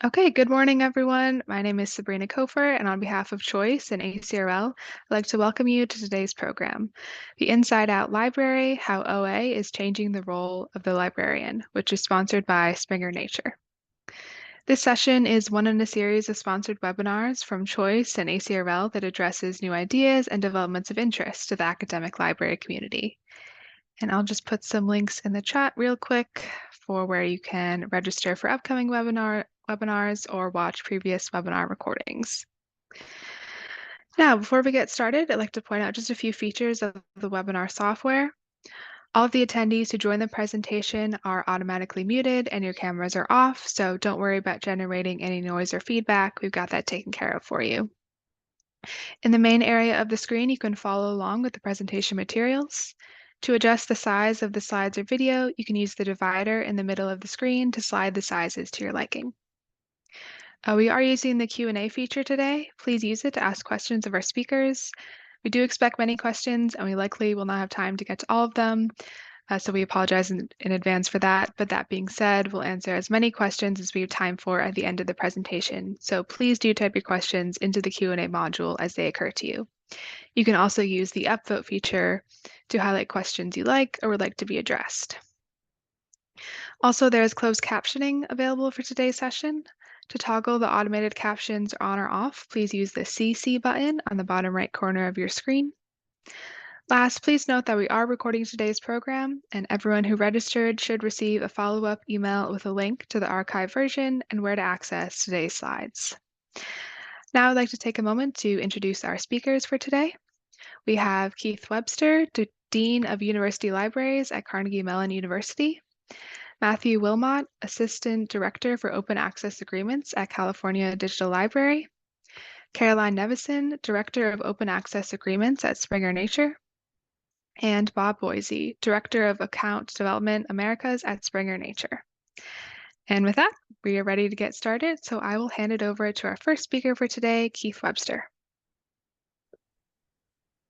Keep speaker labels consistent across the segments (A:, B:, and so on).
A: Okay, good morning, everyone. My name is Sabrina Kofer, and on behalf of Choice and ACRL, I'd like to welcome you to today's program, The Inside Out Library, How OA is Changing the Role of the Librarian, which is sponsored by Springer Nature. This session is one in a series of sponsored webinars from Choice and ACRL that addresses new ideas and developments of interest to the academic library community. And I'll just put some links in the chat real quick for where you can register for upcoming webinars or watch previous webinar recordings. Now, before we get started, I'd like to point out just a few features of the webinar software. All of the attendees who join the presentation are automatically muted and your cameras are off, so don't worry about generating any noise or feedback. We've got that taken care of for you. In the main area of the screen, you can follow along with the presentation materials. To adjust the size of the slides or video, you can use the divider in the middle of the screen to slide the sizes to your liking. We are using the Q&A feature today. Please use it to ask questions of our speakers. We do expect many questions, and we likely will not have time to get to all of them, so we apologize in advance for that. But that being said, we'll answer as many questions as we have time for at the end of the presentation. So please do type your questions into the Q&A module as they occur to you. You can also use the upvote feature to highlight questions you like or would like to be addressed. Also, there is closed captioning available for today's session. To toggle the automated captions on or off, please use the CC button on the bottom right corner of your screen. Last, please note that we are recording today's program, and everyone who registered should receive a follow-up email with a link to the archive version and where to access today's slides. Now I'd like to take a moment to introduce our speakers for today. We have Keith Webster, Dean of University Libraries at Carnegie Mellon University, Mathew Willmott, Assistant Director for Open Access Agreements at California Digital Library, Caroline Nevison, Director of Open Access Agreements at Springer Nature, and Bob Boissy, Director of Account Development Americas at Springer Nature. And with that, we are ready to get started, so I will hand it over to our first speaker for today, Keith Webster.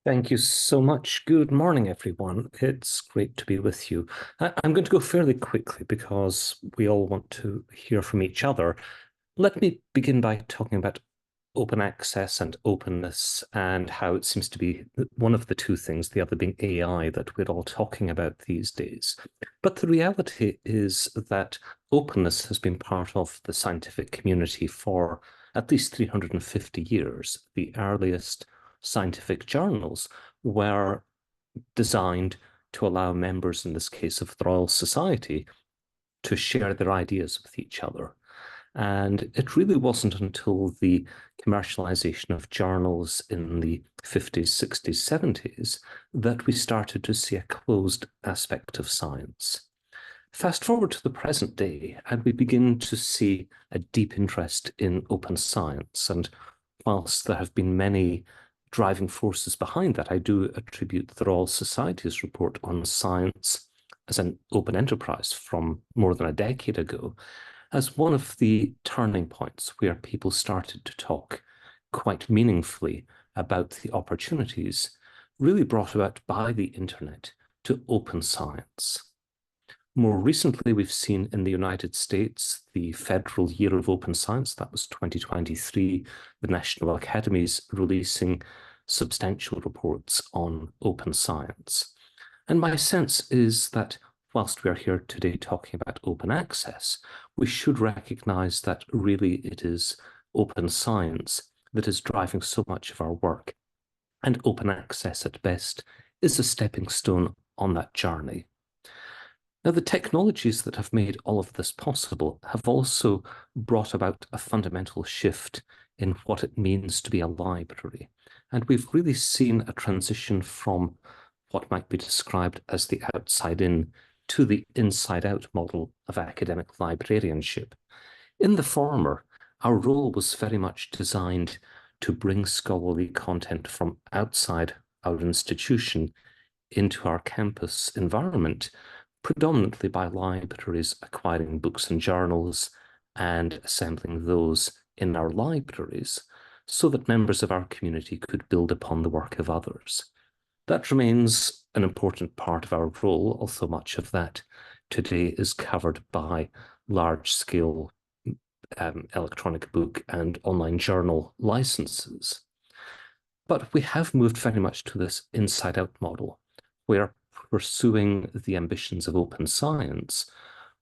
B: Thank you so much. Good morning, everyone. It's great to be with you. I'm going to go fairly quickly because we all want to hear from each other. Let me begin by talking about open access and openness and how it seems to be one of the two things, the other being AI, that we're all talking about these days. But the reality is that openness has been part of the scientific community for at least 350 years. The earliest scientific journals were designed to allow members, in this case of the Royal Society, to share their ideas with each other. And it really wasn't until the commercialization of journals in the 50s, 60s, 70s that we started to see a closed aspect of science. Fast forward to the present day, and we begin to see a deep interest in open science. And whilst there have been many driving forces behind that, I do attribute the Royal Society's report on science as an open enterprise from more than a decade ago as one of the turning points where people started to talk quite meaningfully about the opportunities really brought about by the internet to open science. More recently, we've seen in the United States the Federal Year of Open Science, that was 2023, the National Academies releasing substantial reports on open science. And my sense is that whilst we are here today talking about open access, we should recognize that really it is open science that is driving so much of our work. And open access at best is a stepping stone on that journey. Now, the technologies that have made all of this possible have also brought about a fundamental shift in what it means to be a library. And we've really seen a transition from what might be described as the outside-in to the inside-out model of academic librarianship. In the former, our role was very much designed to bring scholarly content from outside our institution into our campus environment, predominantly by libraries acquiring books and journals and assembling those in our libraries so that members of our community could build upon the work of others. That remains an important part of our role, although much of that today is covered by large-scale electronic book and online journal licenses. But we have moved very much to this inside-out model, where pursuing the ambitions of open science,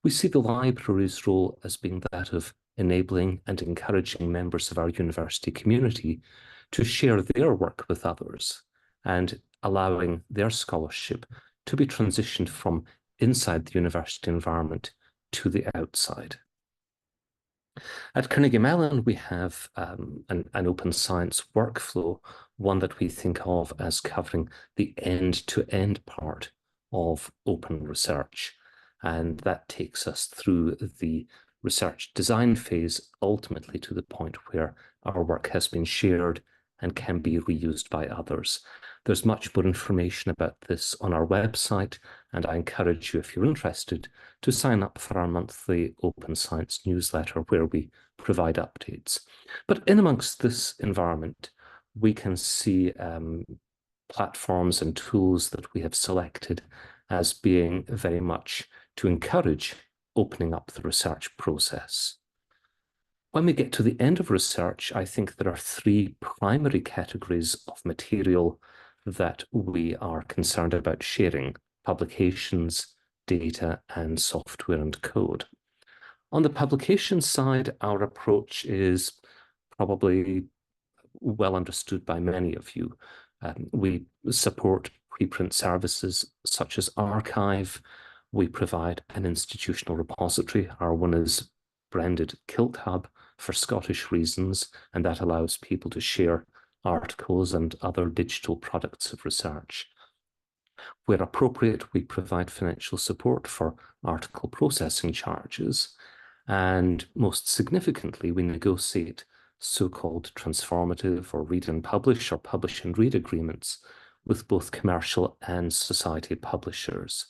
B: we see the library's role as being that of enabling and encouraging members of our university community to share their work with others and allowing their scholarship to be transitioned from inside the university environment to the outside. At Carnegie Mellon, we have an open science workflow, one that we think of as covering the end-to-end part of open research. And that takes us through the research design phase, ultimately to the point where our work has been shared and can be reused by others. There's much more information about this on our website, and I encourage you, if you're interested, to sign up for our monthly Open Science newsletter where we provide updates. But in amongst this environment, we can see platforms and tools that we have selected as being very much to encourage opening up the research process. When we get to the end of research, I think there are three primary categories of material that we are concerned about sharing: publications, data, and software and code. On the publication side, our approach is probably well understood by many of you. We support preprint services such as Archive. We provide an institutional repository. Our one is branded Kilt Hub for Scottish reasons, and that allows people to share articles and other digital products of research. Where appropriate, we provide financial support for article processing charges, and most significantly, we negotiate so-called transformative or read and publish or publish and read agreements with both commercial and society publishers.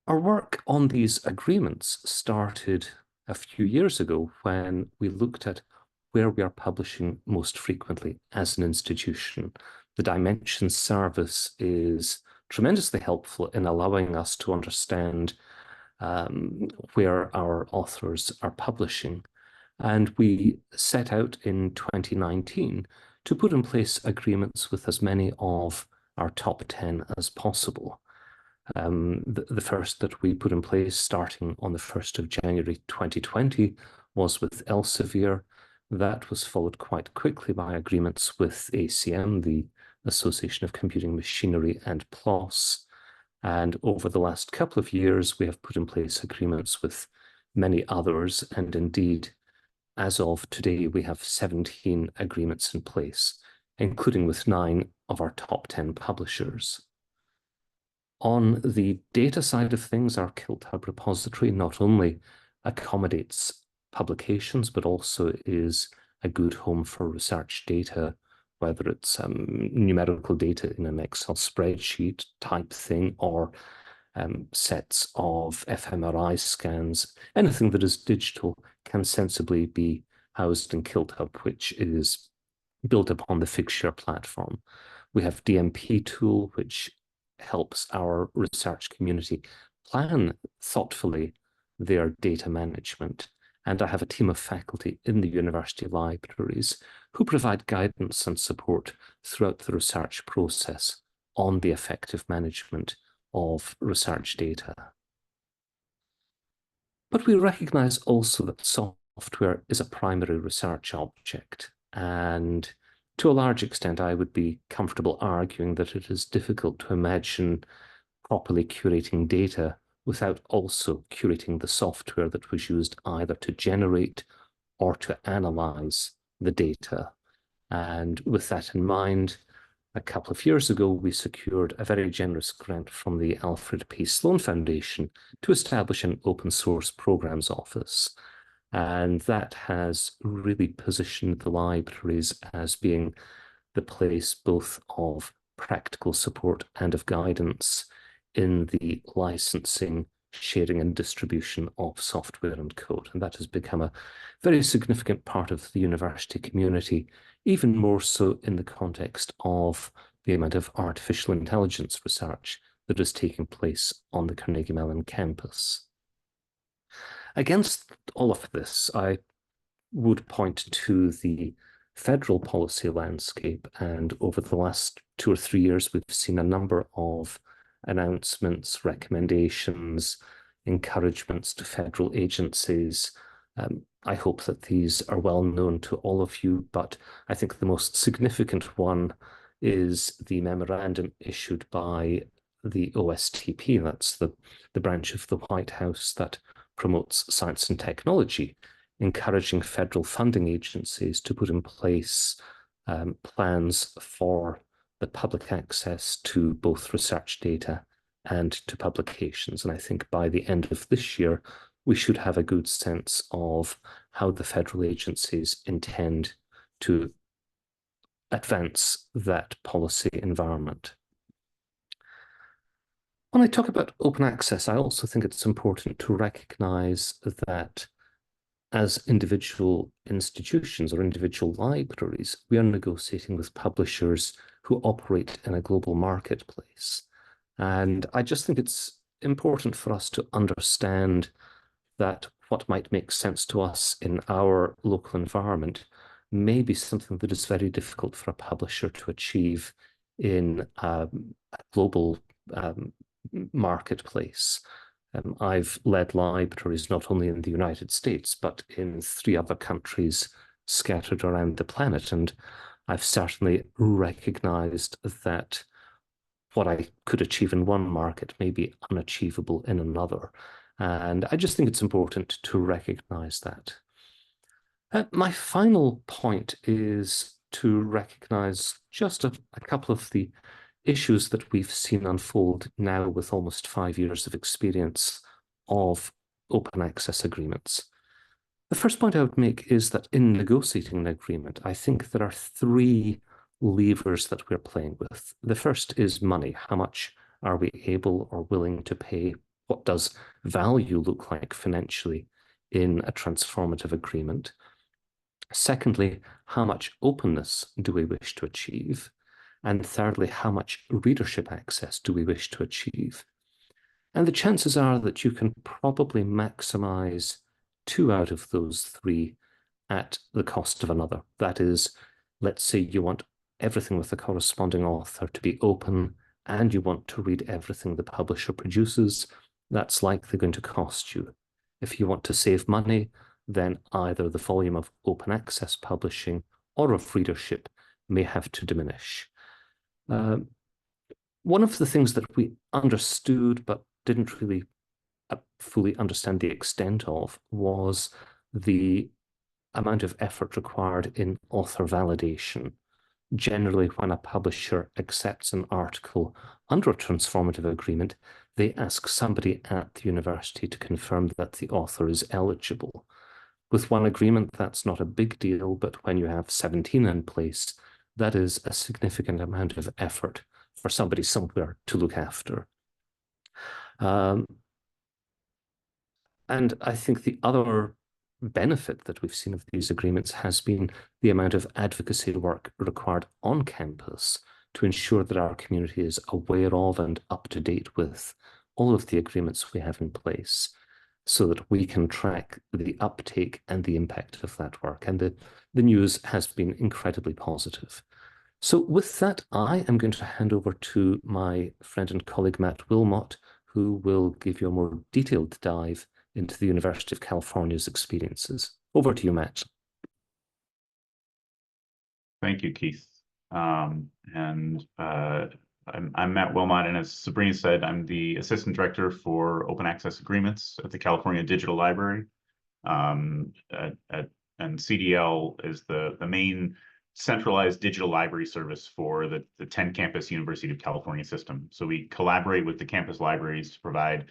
B: Our work on these agreements started a few years ago when we looked at where we are publishing most frequently as an institution. The Dimensions service is tremendously helpful in allowing us to understand where our authors are publishing. And we set out in 2019 to put in place agreements with as many of our top 10 as possible. The first that we put in place starting on the 1st of January 2020 was with Elsevier. That was followed quite quickly by agreements with ACM, the Association of Computing Machinery, and PLOS. And over the last couple of years, we have put in place agreements with many others. And indeed, as of today, we have 17 agreements in place, including with 9 of our top 10 publishers. On the data side of things, our Kilt Hub repository not only accommodates publications, but also is a good home for research data, whether it's numerical data in an Excel spreadsheet type thing, or sets of fMRI scans. Anything that is digital can sensibly be housed in Kilt Hub, which is built upon the Figshare platform. We have DMP tool, which helps our research community plan thoughtfully their data management. And I have a team of faculty in the university libraries who provide guidance and support throughout the research process on the effective management of research data. But we recognize also that software is a primary research object, and to a large extent, I would be comfortable arguing that it is difficult to imagine properly curating data without also curating the software that was used either to generate or to analyze the data. And with that in mind, a couple of years ago, we secured a very generous grant from the Alfred P. Sloan Foundation to establish an open source programs office. And that has really positioned the libraries as being the place both of practical support and of guidance in the licensing, sharing, and distribution of software and code. And that has become a very significant part of the university community, even more so in the context of the amount of artificial intelligence research that is taking place on the Carnegie Mellon campus. Against all of this, I would point to the federal policy landscape, and over the last 2 or 3 years, we've seen a number of announcements, recommendations, encouragements to federal agencies. I hope that these are well known to all of you, but I think the most significant one is the memorandum issued by the OSTP, that's the branch of the White House that promotes science and technology, encouraging federal funding agencies to put in place plans for the public access to both research data and to publications. And I think by the end of this year, we should have a good sense of how the federal agencies intend to advance that policy environment. When I talk about open access, I also think it's important to recognize that as individual institutions or individual libraries, we are negotiating with publishers who operate in a global marketplace. And I just think it's important for us to understand that what might make sense to us in our local environment may be something that is very difficult for a publisher to achieve in a global marketplace. I've led libraries not only in the United States, but in 3 other countries scattered around the planet. And I've certainly recognized that what I could achieve in one market may be unachievable in another. And I just think it's important to recognize that. My final point is to recognize just a couple of the issues that we've seen unfold now with almost 5 years of experience of open access agreements. The first point I would make is that in negotiating an agreement, I think there are 3 levers that we're playing with. The first is money. How much are we able or willing to pay? What does value look like financially in a transformative agreement? Secondly, how much openness do we wish to achieve? And thirdly, how much readership access do we wish to achieve? And the chances are that you can probably maximize 2 out of those 3 at the cost of another. That is, let's say you want everything with the corresponding author to be open and you want to read everything the publisher produces. That's likely going to cost you. If you want to save money, then either the volume of open access publishing or of readership may have to diminish. One of the things that we understood but didn't really fully understand the extent of was the amount of effort required in author validation. Generally, when a publisher accepts an article under a transformative agreement, they ask somebody at the university to confirm that the author is eligible. With one agreement, that's not a big deal, but when you have 17 in place, that is a significant amount of effort for somebody somewhere to look after. And I think the other benefit that we've seen of these agreements has been the amount of advocacy work required on campus to ensure that our community is aware of and up to date with all of the agreements we have in place, so that we can track the uptake and the impact of that work. And the news has been incredibly positive. So with that, I am going to hand over to my friend and colleague, Matt Willmott, who will give you a more detailed dive into the University of California's experiences. Over to you, Matt.
C: Thank you, Keith. I'm Matt Willmott, and as Sabrina said, I'm the Assistant Director for Open Access Agreements at the California Digital Library. And CDL is the main centralized digital library service for the 10-campus University of California system. So we collaborate with the campus libraries to provide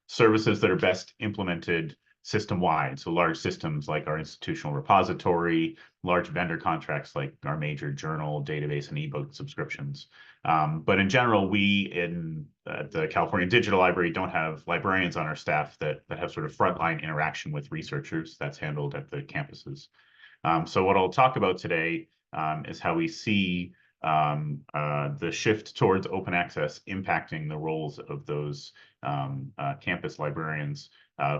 C: services that are best implemented system-wide. So large systems like our institutional repository, large vendor contracts like our major journal, database, and ebook subscriptions. But in general, we in the California Digital Library don't have librarians on our staff that have sort of frontline interaction with researchers. That's handled at the campuses. So what I'll talk about today is how we see the shift towards open access impacting the roles of those campus librarians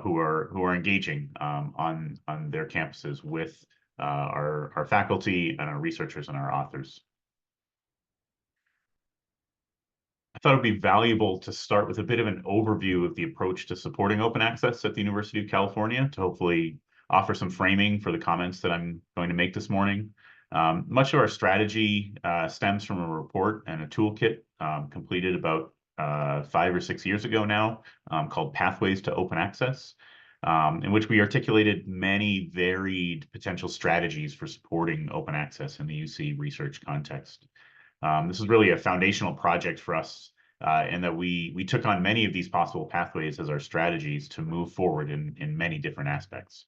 C: who are engaging on their campuses with our faculty and our researchers and our authors. I thought it'd be valuable to start with a bit of an overview of the approach to supporting open access at the University of California to hopefully offer some framing for the comments that I'm going to make this morning. Much of our strategy stems from a report and a toolkit completed about 5 or 6 years ago now called Pathways to Open Access, in which we articulated many varied potential strategies for supporting open access in the UC research context. This is really a foundational project for us in that we took on many of these possible pathways as our strategies to move forward in many different aspects.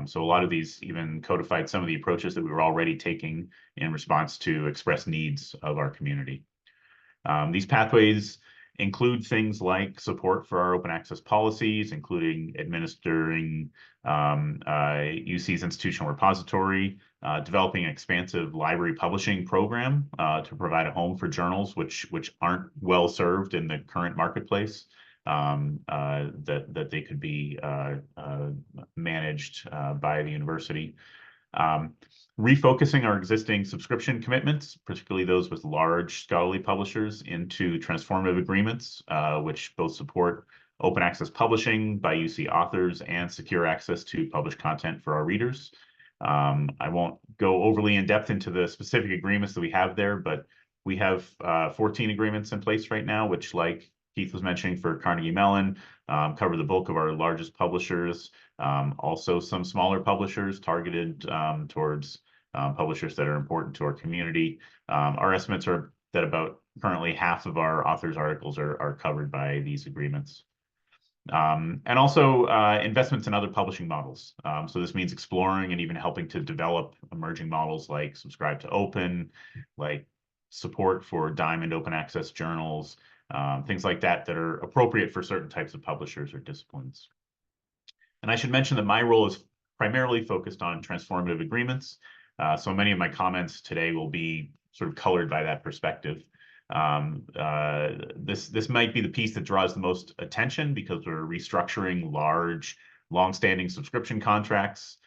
C: So a lot of these even codified some of the approaches that we were already taking in response to express needs of our community. These pathways include things like support for our open access policies, including administering UC's institutional repository, developing an expansive library publishing program to provide a home for journals which aren't well served in the current marketplace, that they could be managed by the university. Refocusing our existing subscription commitments, particularly those with large scholarly publishers, into transformative agreements, which both support open access publishing by UC authors and secure access to published content for our readers. I won't go overly in depth into the specific agreements that we have there, but we have 14 agreements in place right now, which, like Keith was mentioning for Carnegie Mellon, cover the bulk of our largest publishers, also some smaller publishers targeted towards publishers that are important to our community. Our estimates are that about currently half of our authors' articles are covered by these agreements. And also investments in other publishing models. So this means exploring and even helping to develop emerging models like Subscribe to Open, like support for Diamond open access journals, things like that are appropriate for certain types of publishers or disciplines. And I should mention that my role is primarily focused on transformative agreements. So many of my comments today will be sort of colored by that perspective. This might be the piece that draws the most attention because we're restructuring large, long-standing subscription contracts.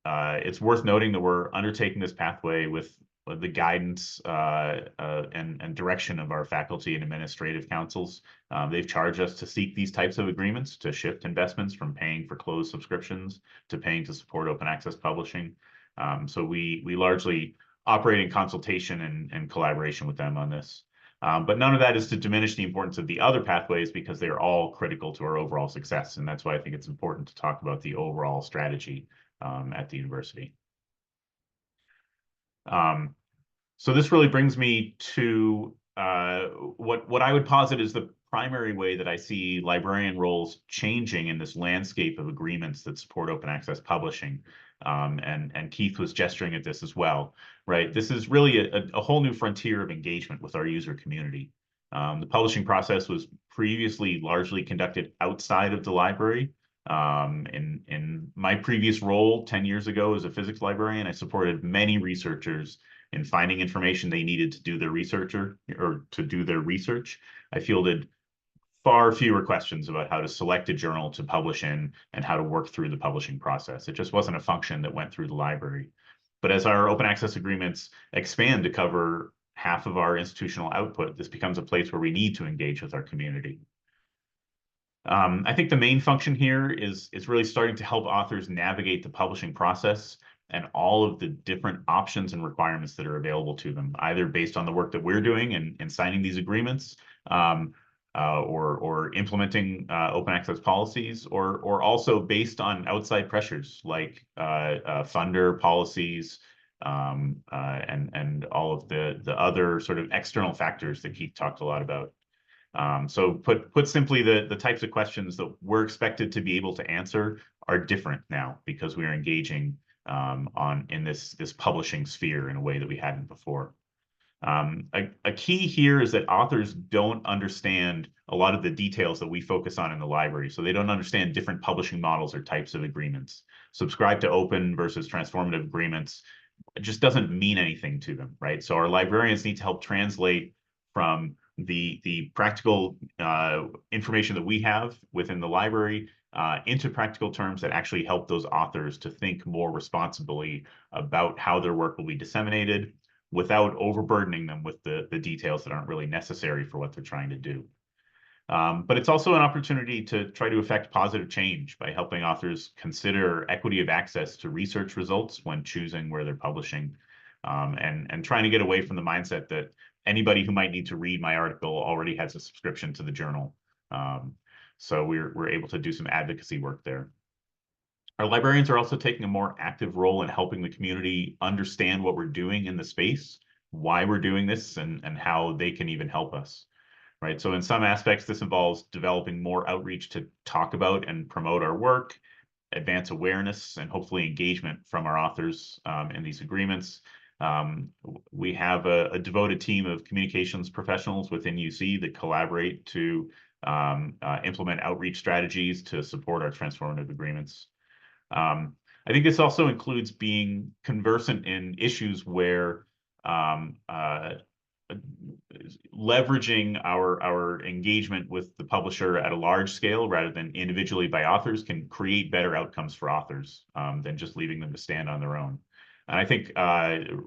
C: It's worth noting that we're undertaking this pathway with the guidance and direction of our faculty and administrative councils. They've charged us to seek these types of agreements to shift investments from paying for closed subscriptions to paying to support open access publishing. So we largely operate in consultation and collaboration with them on this. But none of that is to diminish the importance of the other pathways because they're all critical to our overall success. And that's why I think it's important to talk about the overall strategy at the university. So this really brings me to what I would posit is the primary way that I see librarian roles changing in this landscape of agreements that support open access publishing. And Keith was gesturing at this as well, right? This is really a whole new frontier of engagement with our user community. The publishing process was previously largely conducted outside of the library. In my previous role 10 years ago as a physics librarian, I supported many researchers in finding information they needed to do their research. I fielded far fewer questions about how to select a journal to publish in and how to work through the publishing process. It just wasn't a function that went through the library. But as our open access agreements expand to cover half of our institutional output, this becomes a place where we need to engage with our community. I think the main function here is really starting to help authors navigate the publishing process and all of the different options and requirements that are available to them, either based on the work that we're doing and signing these agreements, or implementing open access policies, or also based on outside pressures like funder policies and all of the other sort of external factors that Keith talked a lot about. So put simply, the types of questions that we're expected to be able to answer are different now because we are engaging in this publishing sphere in a way that we hadn't before. A key here is that authors don't understand a lot of the details that we focus on in the library. So they don't understand different publishing models or types of agreements. Subscribe to open versus transformative agreements, it just doesn't mean anything to them, right? So our librarians need to help translate from the practical information that we have within the library into practical terms that actually help those authors to think more responsibly about how their work will be disseminated without overburdening them with the details that aren't really necessary for what they're trying to do. But it's also an opportunity to try to affect positive change by helping authors consider equity of access to research results when choosing where they're publishing, and trying to get away from the mindset that anybody who might need to read my article already has a subscription to the journal. So we're able to do some advocacy work there. Our librarians are also taking a more active role in helping the community understand what we're doing in the space, why we're doing this, and how they can even help us. Right. So in some aspects, this involves developing more outreach to talk about and promote our work, advance awareness, and hopefully engagement from our authors in these agreements. We have a devoted team of communications professionals within UC that collaborate to implement outreach strategies to support our transformative agreements. I think this also includes being conversant in issues where leveraging our engagement with the publisher at a large scale rather than individually by authors can create better outcomes for authors than just leaving them to stand on their own. And I think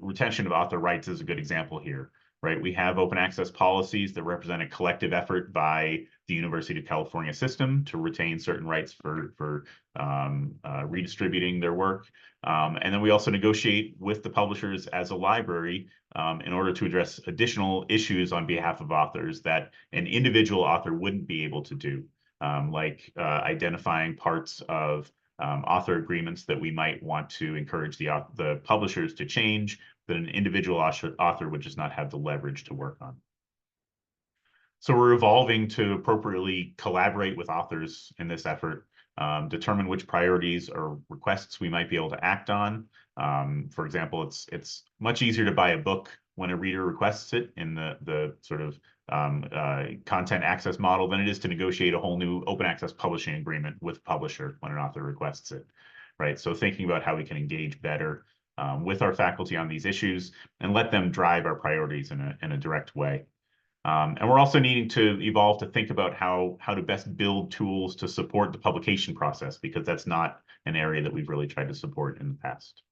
C: retention of author rights is a good example here, right? We have open access policies that represent a collective effort by the University of California system to retain certain rights for redistributing their work. And then we also negotiate with the publishers as a library in order to address additional issues on behalf of authors that an individual author wouldn't be able to do, like identifying parts of author agreements that we might want to encourage the publishers to change that an individual author would just not have the leverage to work on. So we're evolving to appropriately collaborate with authors in this effort, determine which priorities or requests we might be able to act on. For example, it's much easier to buy a book when a reader requests it in the sort of content access model than it is to negotiate a whole new open access publishing agreement with a publisher when an author requests it, right? So thinking about how we can engage better with our faculty on these issues and let them drive our priorities in a direct way. And we're also needing to evolve to think about how to best build tools to support the publication process, because that's not an area that we've really tried to support in the past.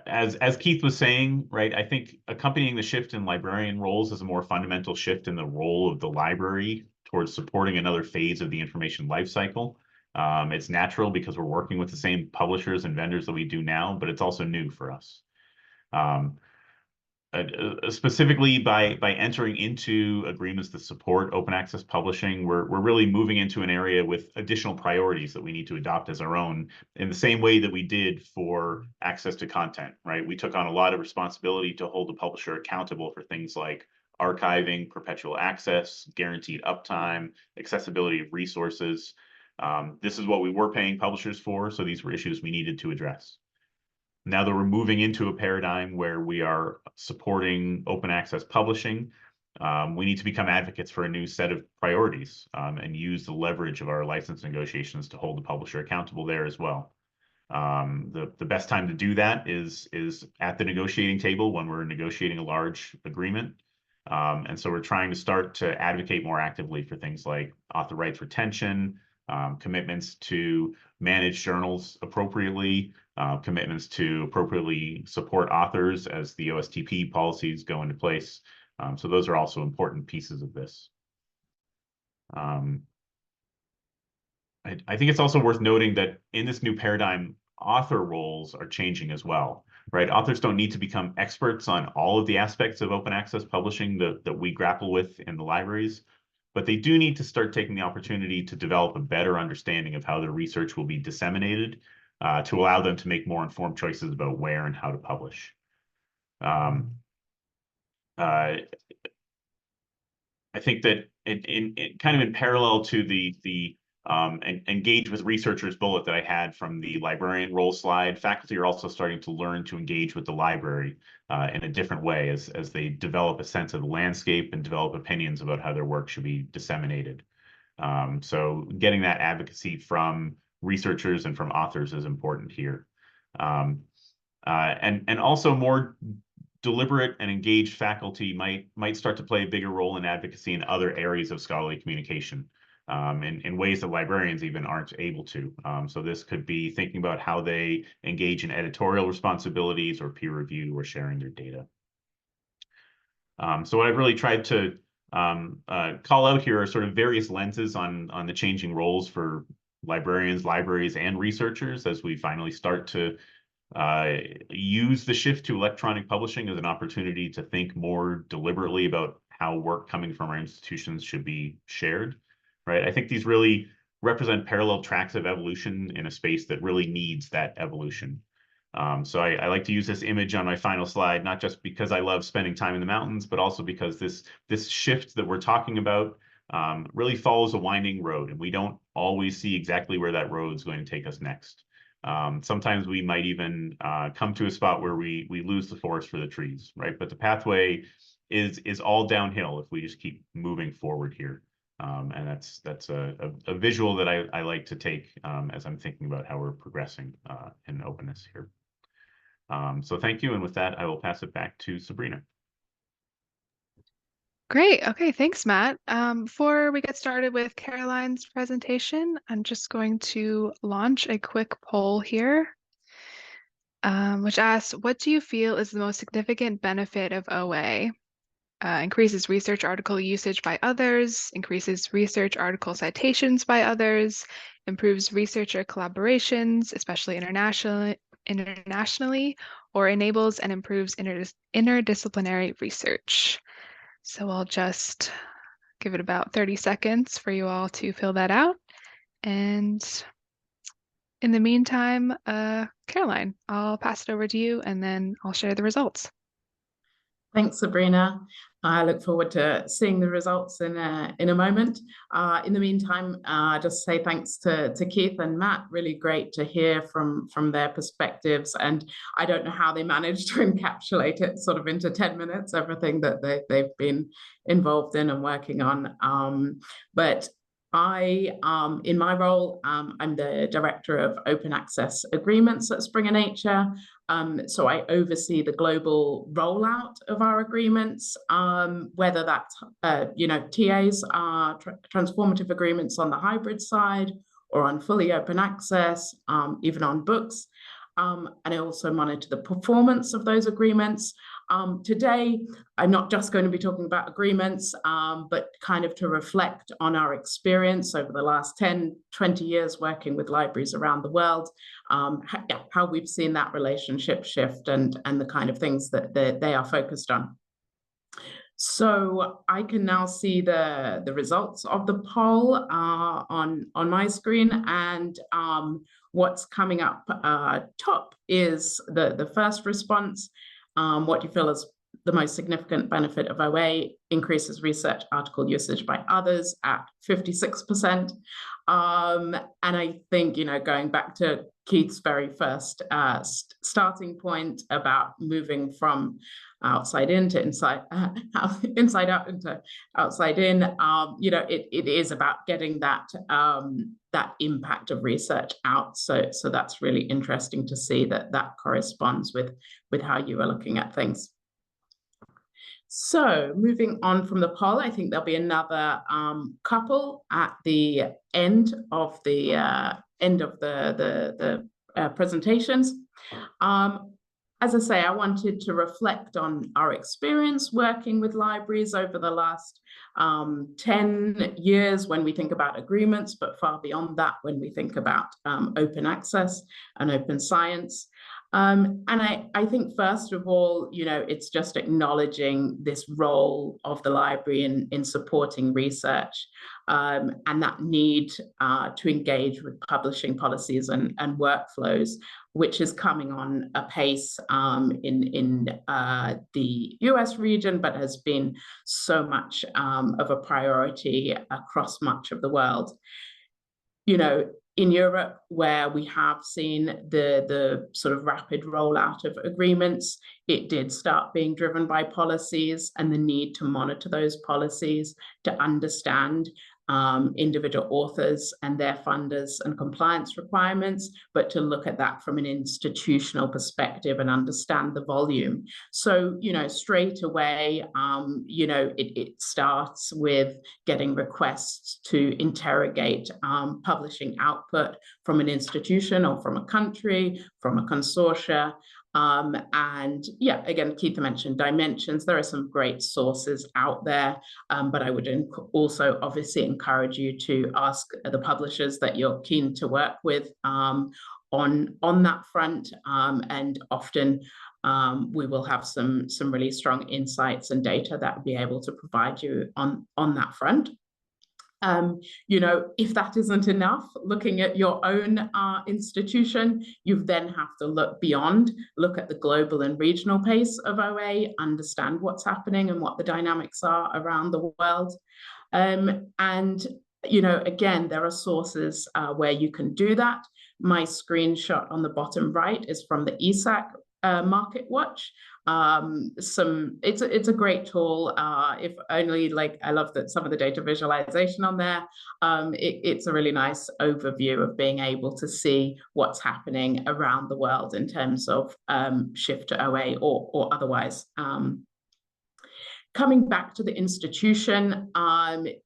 C: As Keith was saying, right, I think accompanying the shift in librarian roles is a more fundamental shift in the role of the library towards supporting another phase of the information lifecycle. It's natural because we're working with the same publishers and vendors that we do now, but it's also new for us. Specifically by entering into agreements that support open access publishing, we're really moving into an area with additional priorities that we need to adopt as our own in the same way that we did for access to content, right? We took on a lot of responsibility to hold the publisher accountable for things like archiving, perpetual access, guaranteed uptime, accessibility of resources. This is what we were paying publishers for, so these were issues we needed to address. Now that we're moving into a paradigm where we are supporting open access publishing, we need to become advocates for a new set of priorities and use the leverage of our license negotiations to hold the publisher accountable there as well. The best time to do that is at the negotiating table when we're negotiating a large agreement. And so we're trying to start to advocate more actively for things like author rights retention, commitments to manage journals appropriately, commitments to appropriately support authors as the OSTP policies go into place. So those are also important pieces of this. I think it's also worth noting that in this new paradigm, author roles are changing as well, right? Authors don't need to become experts on all of the aspects of open access publishing that we grapple with in the libraries, but they do need to start taking the opportunity to develop a better understanding of how their research will be disseminated to allow them to make more informed choices about where and how to publish. I think that kind of in parallel to the engage with researchers bullet that I had from the librarian role slide, faculty are also starting to learn to engage with the library in a different way as they develop a sense of the landscape and develop opinions about how their work should be disseminated. So getting that advocacy from researchers and from authors is important here. And also more deliberate and engaged faculty might start to play a bigger role in advocacy in other areas of scholarly communication, in ways that librarians even aren't able to. So this could be thinking about how they engage in editorial responsibilities or peer review or sharing their data. So what I've really tried to call out here are sort of various lenses on the changing roles for librarians, libraries, and researchers as we finally start to use the shift to electronic publishing as an opportunity to think more deliberately about how work coming from our institutions should be shared, right? I think these really represent parallel tracks of evolution in a space that really needs that evolution. So I like to use this image on my final slide, not just because I love spending time in the mountains, but also because this shift that we're talking about really follows a winding road, and we don't always see exactly where that road is going to take us next. Sometimes we might even come to a spot where we lose the forest for the trees, right? But the pathway is all downhill if we just keep moving forward here. And that's a visual that I like to take as I'm thinking about how we're progressing in openness here. So thank you. And with that, I will pass it back to Sabrina.
A: Great. Okay, thanks, Matt. Before we get started with Caroline's presentation, I'm just going to launch a quick poll here, which asks, what do you feel is the most significant benefit of OA? Increases research article usage by others, increases research article citations by others, improves researcher collaborations, especially internationally, or enables and improves interdisciplinary research. So I'll just give it about 30 seconds for you all to fill that out. And in the meantime, Caroline, I'll pass it over to you and then I'll share the results.
D: Thanks, Sabrina. I look forward to seeing the results in a moment. In the meantime, just say thanks to Keith and Matt. Really great to hear from their perspectives. And I don't know how they managed to encapsulate it sort of into 10 minutes, everything that they've been involved in and working on. But I, in my role, I'm the Director of Open Access Agreements at Springer Nature. So I oversee the global rollout of our agreements, whether that's, TAs are transformative agreements on the hybrid side or on fully open access, even on books. And I also monitor the performance of those agreements. Today, I'm not just going to be talking about agreements, but kind of to reflect on our experience over the last 10, 20 years working with libraries around the world, how we've seen that relationship shift and the kind of things that they are focused on. So I can now see the results of the poll on my screen, and what's coming up top is the first response. What do you feel is the most significant benefit of OA? Increases research article usage by others at 56%. And I think, going back to Keith's very first starting point about moving from outside in to inside out into outside in, it is about getting that impact of research out. So that's really interesting to see that corresponds with how you are looking at things. So moving on from the poll, I think there'll be another couple at the end of the presentations. As I say, I wanted to reflect on our experience working with libraries over the last 10 years when we think about agreements, but far beyond that when we think about open access and open science. And I think, first of all, it's just acknowledging this role of the library in supporting research, and that need to engage with publishing policies and workflows, which is coming on apace in the US region, but has been so much of a priority across much of the world. In Europe, where we have seen the sort of rapid rollout of agreements, it did start being driven by policies and the need to monitor those policies, to understand individual authors and their funders and compliance requirements, but to look at that from an institutional perspective and understand the volume. So, straight away, it starts with getting requests to interrogate publishing output from an institution or from a country, from a consortia. And yeah, again, Keith mentioned dimensions. There are some great sources out there, but I would also obviously encourage you to ask the publishers that you're keen to work with on that front. And often we will have some really strong insights and data that will be able to provide you on that front. If that isn't enough, looking at your own institution, you then have to look beyond, look at the global and regional pace of OA, understand what's happening and what the dynamics are around the world. And, again, there are sources where you can do that. My screenshot on the bottom right is from the ESAC Market Watch. It's a great tool. If only, I love that some of the data visualization on there. It's a really nice overview of being able to see what's happening around the world in terms of shift to OA or otherwise. Coming back to the institution,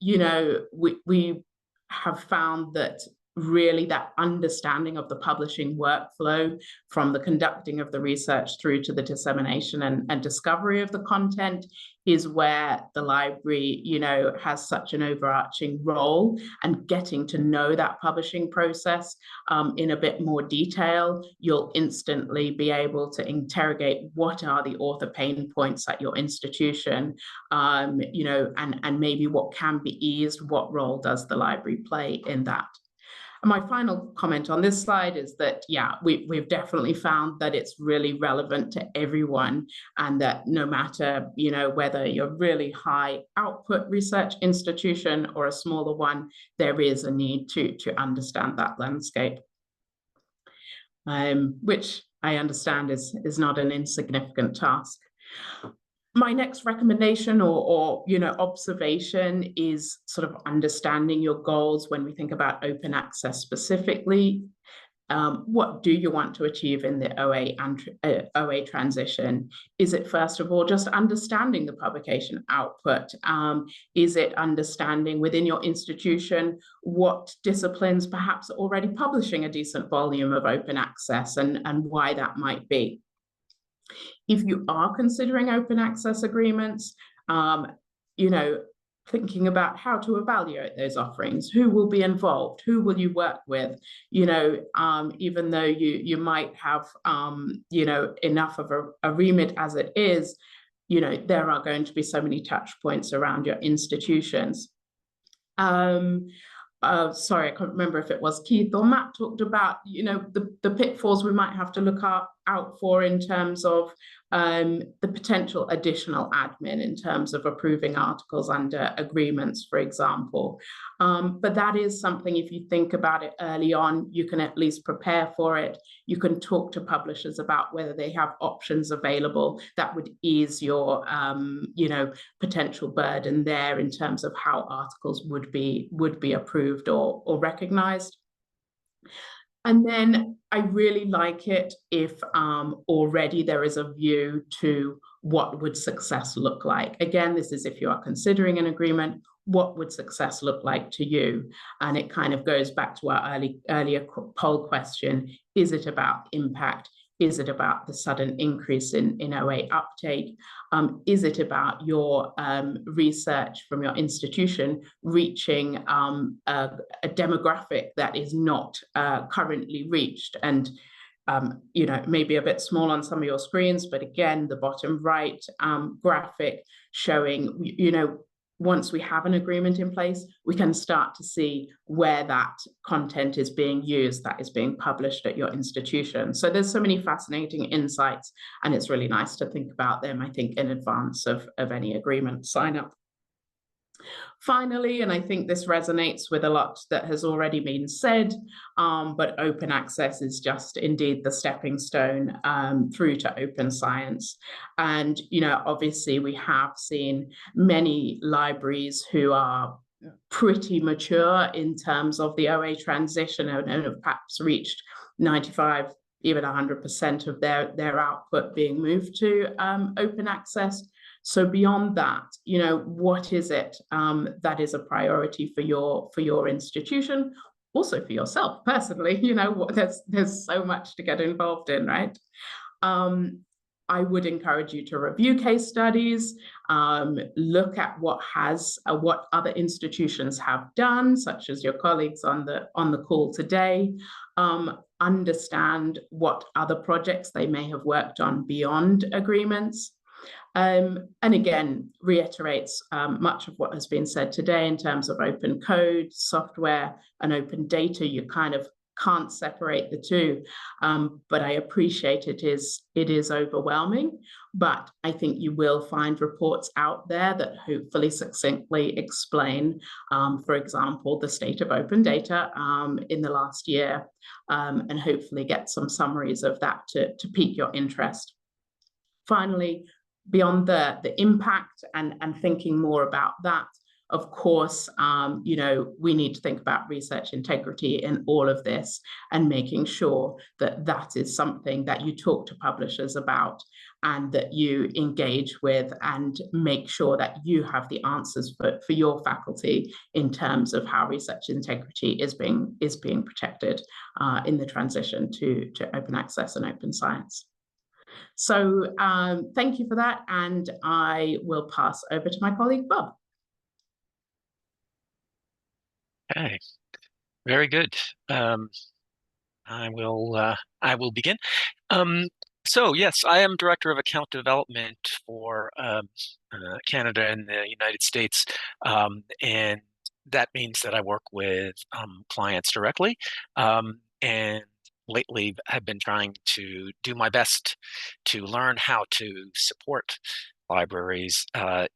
D: we have found that really that understanding of the publishing workflow from the conducting of the research through to the dissemination and discovery of the content is where the library, has such an overarching role, and getting to know that publishing process in a bit more detail, you'll instantly be able to interrogate what are the author pain points at your institution, and maybe what can be eased, what role does the library play in that. And my final comment on this slide is that, we've definitely found that it's really relevant to everyone, and that no matter, whether you're a really high output research institution or a smaller one, there is a need to understand that landscape, which I understand is not an insignificant task. My next recommendation or observation is sort of understanding your goals when we think about open access specifically. What do you want to achieve in the OA transition? Is it, first of all, just understanding the publication output? Is it understanding within your institution what disciplines perhaps are already publishing a decent volume of open access and why that might be? If you are considering open access agreements, thinking about how to evaluate those offerings, who will be involved, who will you work with, even though you might have, enough of a remit as it is, there are going to be so many touch points around your institutions. Sorry, I can't remember if it was Keith or Matt talked about, the pitfalls we might have to look out for in terms of the potential additional admin in terms of approving articles under agreements, for example. But that is something, if you think about it early on, you can at least prepare for it. You can talk to publishers about whether they have options available that would ease your, potential burden there in terms of how articles would be approved or recognized. And then I really like it if already there is a view to what would success look like. Again, this is if you are considering an agreement, what would success look like to you? And it kind of goes back to our earlier poll question. Is it about impact? Is it about the sudden increase in OA uptake? Is it about your research from your institution reaching a demographic that is not currently reached? And maybe a bit small on some of your screens, but again, the bottom right graphic showing, once we have an agreement in place, we can start to see where that content is being used, that is being published at your institution. So there's so many fascinating insights, and it's really nice to think about them, I think, in advance of any agreement sign up. Finally, and I think this resonates with a lot that has already been said, but open access is just indeed the stepping stone through to open science. And, obviously we have seen many libraries who are pretty mature in terms of the OA transition and have perhaps reached 95, even 100% of their output being moved to open access. So beyond that, what is it that is a priority for your institution, also for yourself personally? There's so much to get involved in, right? I would encourage you to review case studies, look at what other institutions have done, such as your colleagues on the call today, understand what other projects they may have worked on beyond agreements. And again, reiterates much of what has been said today in terms of open code, software, and open data. You kind of can't separate the two, but I appreciate it is overwhelming. But I think you will find reports out there that hopefully succinctly explain, for example, the state of open data in the last year, and hopefully get some summaries of that to pique your interest. Finally, beyond the impact and thinking more about that, of course, we need to think about research integrity in all of this and making sure that that is something that you talk to publishers about and that you engage with and make sure that you have the answers for your faculty in terms of how research integrity is being protected in the transition to open access and open science. So thank you for that, and I will pass over to my colleague, Bob.
E: Okay, very good. I will begin. So yes, I am Director of Account Development for Canada and the United States, and that means that I work with clients directly, and lately I've been trying to do my best to learn how to support libraries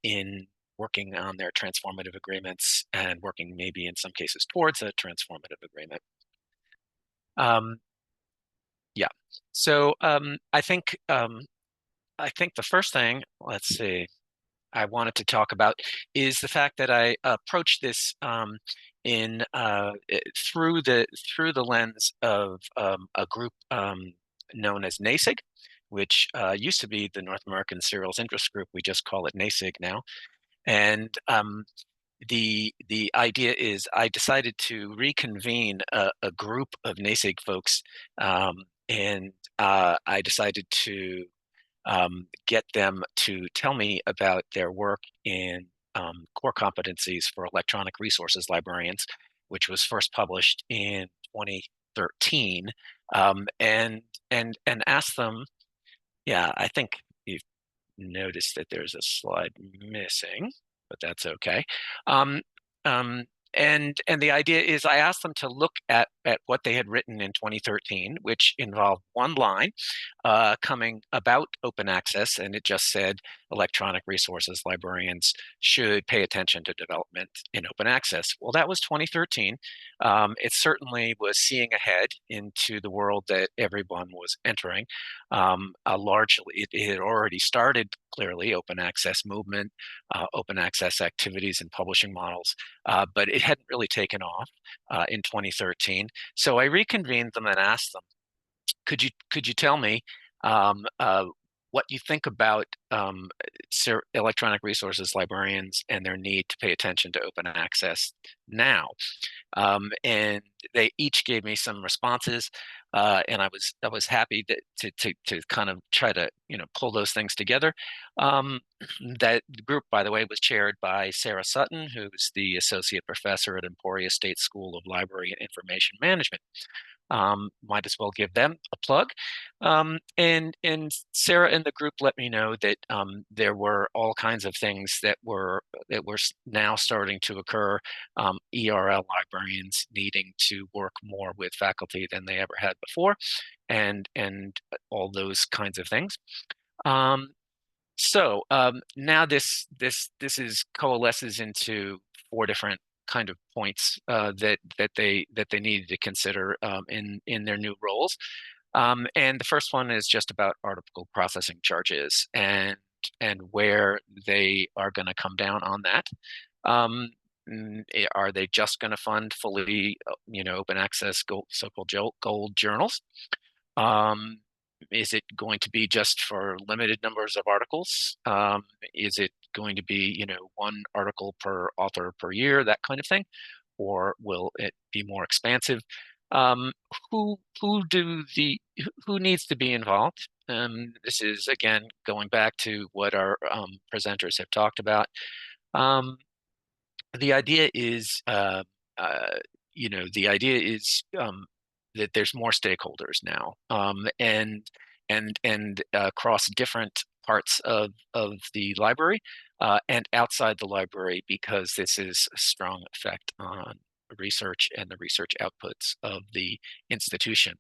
E: in working on their transformative agreements and working maybe in some cases towards a transformative agreement. Yeah, so I think the first thing, let's see, I wanted to talk about is the fact that I approach this in through the lens of a group known as NASIG, which used to be the North American Serials Interest Group. We just call it NASIG now. And the idea is I decided to reconvene a group of NASIG folks, and I decided to get them to tell me about their work in core competencies for electronic resources librarians, which was first published in 2013, and ask them. Yeah, I think you've noticed that there's a slide missing, but that's okay. And the idea is I asked them to look at what they had written in 2013, which involved one line coming about open access, and it just said electronic resources librarians should pay attention to development in open access. Well, that was 2013. It certainly was seeing ahead into the world that everyone was entering. Largely, it had already started clearly open access movement, open access activities and publishing models, but it hadn't really taken off in 2013. So I reconvened them and asked them, could you tell me what you think about electronic resources librarians and their need to pay attention to open access now? And they each gave me some responses, and I was happy to kind of try to pull those things together. That group, by the way, was chaired by Sarah Sutton, who's the associate professor at Emporia State School of Library and Information Management. Might as well give them a plug. And Sarah and the group let me know that there were all kinds of things that were now starting to occur. ERL librarians needing to work more with faculty than they ever had before, and all those kinds of things. So now this coalesces into 4 different kind of points that they needed to consider in their new roles, and the first one is just about article processing charges and where they are going to come down on that. Are they just going to fund fully, open access so-called gold journals? Is it going to be just for limited numbers of articles? Is it going to be, one article per author per year, that kind of thing? Or will it be more expansive? Who needs to be involved? This is, again, going back to what our presenters have talked about. The idea is, that there's more stakeholders now, and across different parts of the library and outside the library, because this is a strong effect on research and the research outputs of the institution.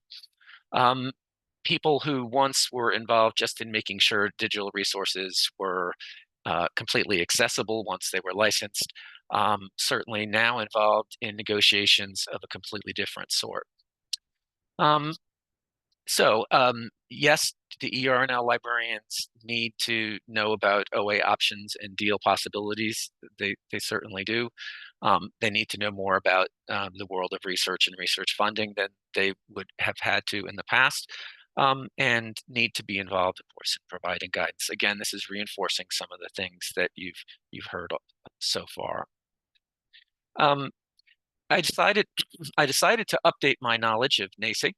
E: People who once were involved just in making sure digital resources were completely accessible once they were licensed, certainly now involved in negotiations of a completely different sort. Yes, the ERNL librarians need to know about OA options and deal possibilities. They certainly do. They need to know more about the world of research and research funding than they would have had to in the past, and need to be involved, of course, in providing guidance. Again, this is reinforcing some of the things that you've heard so far. I decided to update my knowledge of NASIG,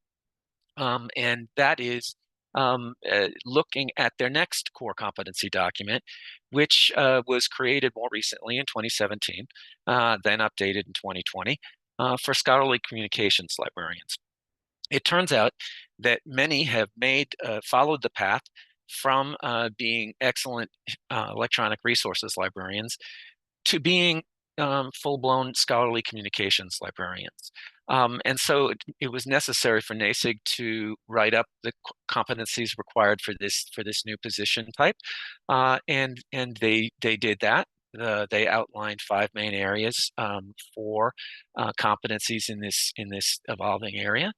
E: and that is looking at their next core competency document, which was created more recently in 2017, then updated in 2020, for scholarly communications librarians. It turns out that many have followed the path from being excellent electronic resources librarians to being full-blown scholarly communications librarians. And so it was necessary for NASIG to write up the competencies required for this new position type, and they did that. They outlined 5 main areas for competencies in this evolving area: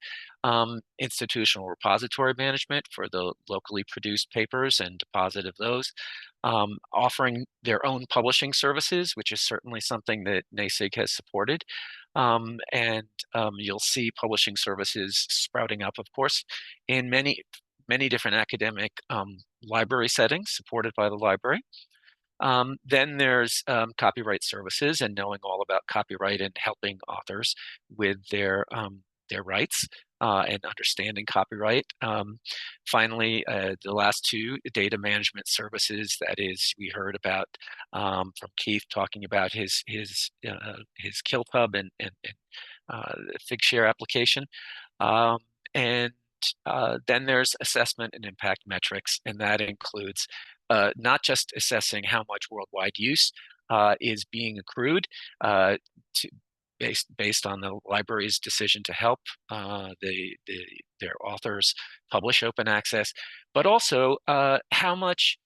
E: institutional repository management for the locally produced papers and deposit of those, offering their own publishing services, which is certainly something that NASIG has supported. And you'll see publishing services sprouting up, of course, in many different academic library settings supported by the library. Then there's copyright services and knowing all about copyright and helping authors with their rights and understanding copyright. Finally, the last 2, data management services. That is, we heard about from Keith talking about his KillPub and Figshare application. And then there's assessment and impact metrics, and that includes not just assessing how much worldwide use is being accrued based on the library's decision to help their authors publish open access, but also how much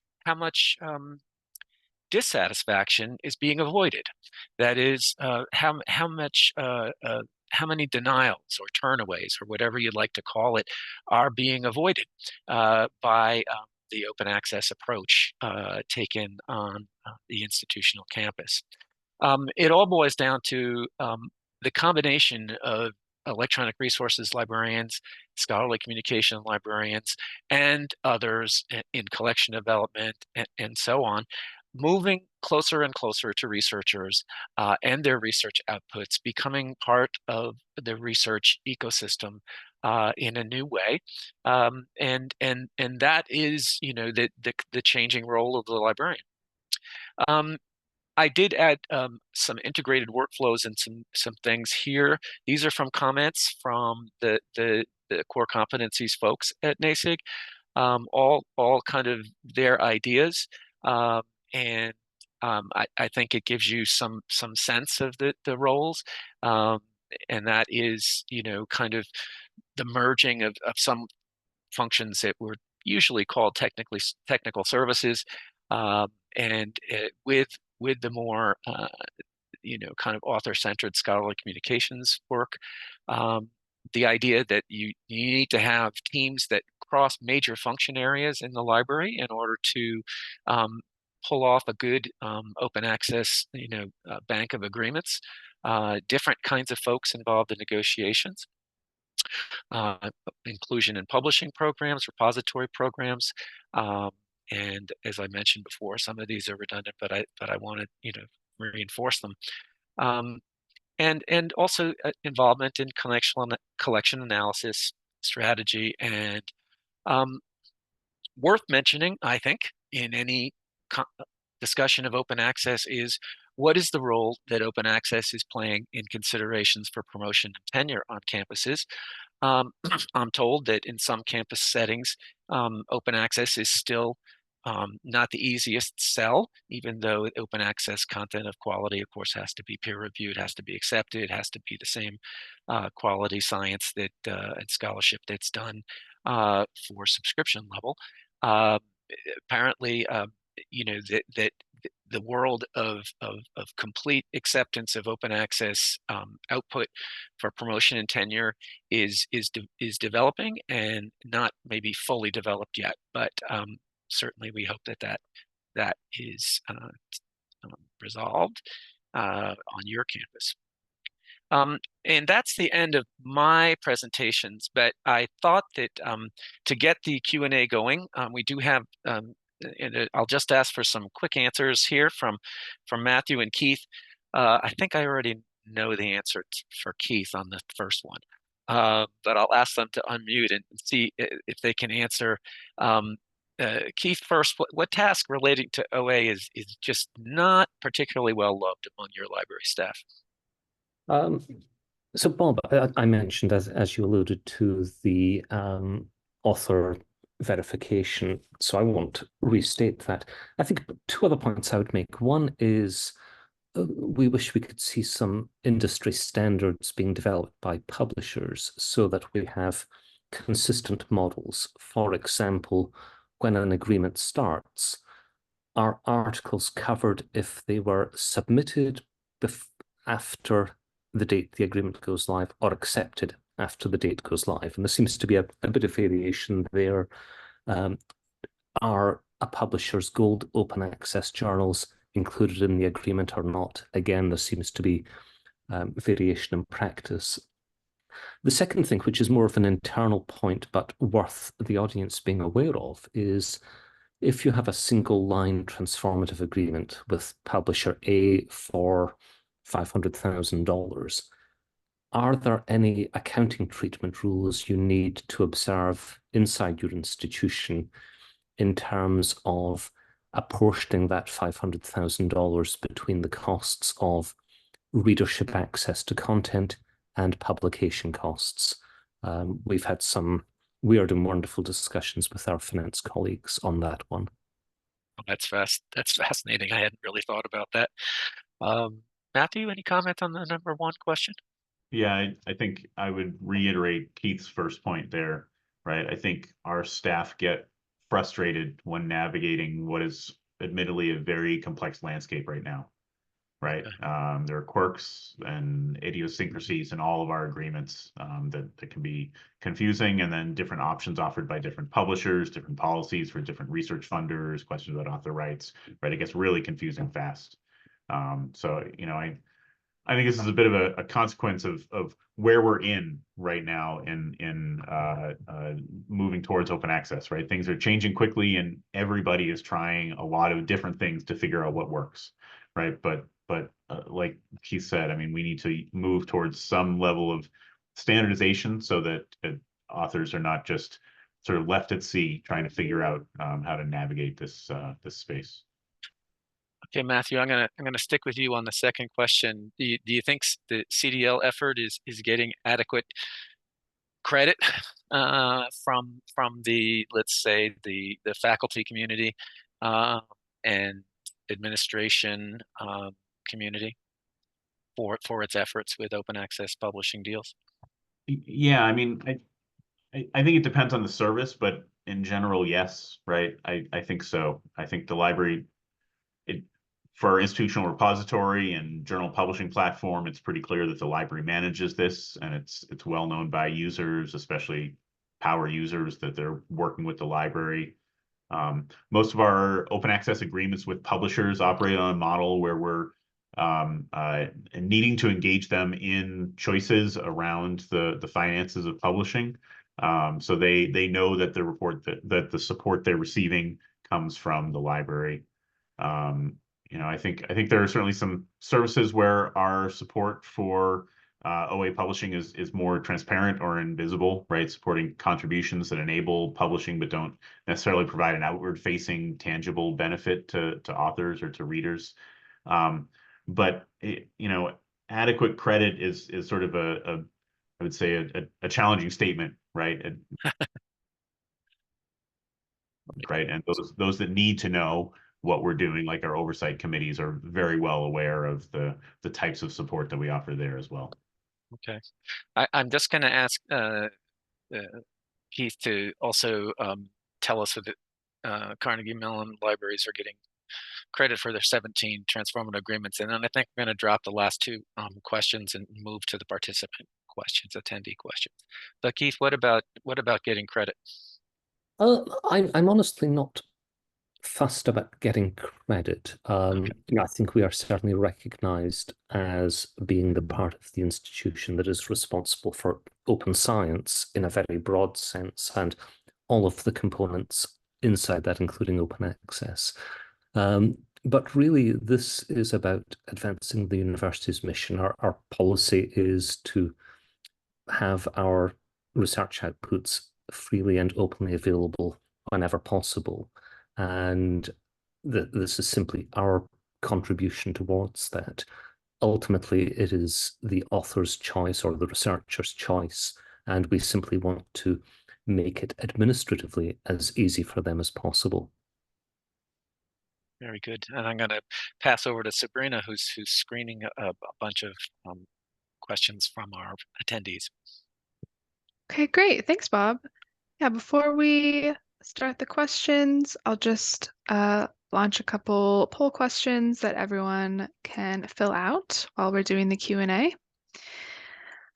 E: dissatisfaction is being avoided. That is, how many denials or turnaways, or whatever you'd like to call it, are being avoided by the open access approach taken on the institutional campus. It all boils down to the combination of electronic resources librarians, scholarly communication librarians, and others in collection development and so on, moving closer and closer to researchers and their research outputs, becoming part of the research ecosystem in a new way, and that is, the changing role of the librarian. I did add some integrated workflows and some things here. These are from comments from the core competencies folks at NASIG, all kind of their ideas, and I think it gives you some sense of the roles, and that is, kind of the merging of some functions that were usually called technical services, and with the more kind of author-centered scholarly communications work. The idea that you need to have teams that cross major function areas in the library in order to pull off a good open access, bank of agreements. Different kinds of folks involved in negotiations. Inclusion in publishing programs, repository programs, and as I mentioned before, some of these are redundant, but I want to reinforce them, and also involvement in collection analysis, strategy, and worth mentioning, I think, in any discussion of open access is what is the role that open access is playing in considerations for promotion and tenure on campuses. I'm told that in some campus settings, open access is still not the easiest sell, even though open access content of quality, of course, has to be peer reviewed, has to be accepted, has to be the same quality science that and scholarship that's done for subscription level. Apparently, that the world of complete acceptance of open access output for promotion and tenure is developing, and not maybe fully developed yet, but certainly we hope that is resolved on your campus. And that's the end of my presentations, but I thought that to get the Q&A going, we do have and I'll just ask for some quick answers here from Mathew and Keith. I think I already know the answer for Keith on the first one, but I'll ask them to unmute and see if they can answer. Keith, first, what task relating to OA is just not particularly well loved among your library staff?
B: So Bob, I mentioned, as you alluded to, the author verification, so I won't restate that. I think two other points I would make. One is we wish we could see some industry standards being developed by publishers so that we have consistent models. For example, when an agreement starts, are articles covered if they were submitted after the date the agreement goes live, or accepted after the date goes live? And there seems to be a bit of variation there. Are a publisher's gold open access journals included in the agreement or not? Again, there seems to be variation in practice. The second thing, which is more of an internal point but worth the audience being aware of, is if you have a single line transformative agreement with publisher A for $500,000, are there any accounting treatment rules you need to observe inside your institution in terms of apportioning that $500,000 between the costs of readership access to content and publication costs? We've had some weird and wonderful discussions with our finance colleagues on that one.
E: That's fascinating. I hadn't really thought about that. Mathew, any comment on the number one question?
C: Yeah, I think I would reiterate Keith's first point there, right? I think our staff get frustrated when navigating what is admittedly a very complex landscape right now, right? There are quirks and idiosyncrasies in all of our agreements that can be confusing, and then different options offered by different publishers, different policies for different research funders, questions about author rights, right? It gets really confusing fast. So, I think this is a bit of a consequence of where we're in right now in moving towards open access, right? Things are changing quickly, and everybody is trying a lot of different things to figure out what works, right? But like Keith said, I mean, we need to move towards some level of standardization so that authors are not just sort of left at sea trying to figure out how to navigate this space.
E: Okay, Mathew, I'm gonna stick with you on the second question. Do you think the CDL effort is getting adequate credit from the, let's say, the faculty community and administration community for its efforts with open access publishing deals?
C: Yeah, I mean, I think it depends on the service, but in general, yes, right? I think so. I think the library, for our institutional repository and journal publishing platform, it's pretty clear that the library manages this, and it's well known by users, especially power users, that they're working with the library Most of our open access agreements with publishers operate on a model where we're needing to engage them in choices around the finances of publishing. So they know that the support they're receiving comes from the library. I think there are certainly some services where our support for OA publishing is more transparent or invisible, right? Supporting contributions that enable publishing but don't necessarily provide an outward-facing tangible benefit to authors or to readers. But adequate credit is sort of I would say a challenging statement, right? Right, and those that need to know what we're doing, like our oversight committees, are very well aware of the types of support that we offer there as well.
E: Okay, I'm just going to ask Keith to also tell us that Carnegie Mellon libraries are getting credit for their 17 transformative agreements, and then I think we're going to drop the last two questions and move to the participant questions, attendee questions. But Keith, what about getting credit?
B: I'm honestly not fussed about getting credit.
E: Okay.
B: I think we are certainly recognized as being the part of the institution that is responsible for open science in a very broad sense, and all of the components inside that, including open access. But really, this is about advancing the university's mission. Our policy is to have our research outputs freely and openly available whenever possible. And this is simply our contribution towards that. Ultimately, it is the author's choice or the researcher's choice, and we simply want to make it administratively as easy for them as possible.
E: Very good. And I'm going to pass over to Sabrina, who's screening a bunch of questions from our attendees.
A: Okay, great. Thanks, Bob. Yeah, before we start the questions, I'll just launch a couple poll questions that everyone can fill out while we're doing the Q&A.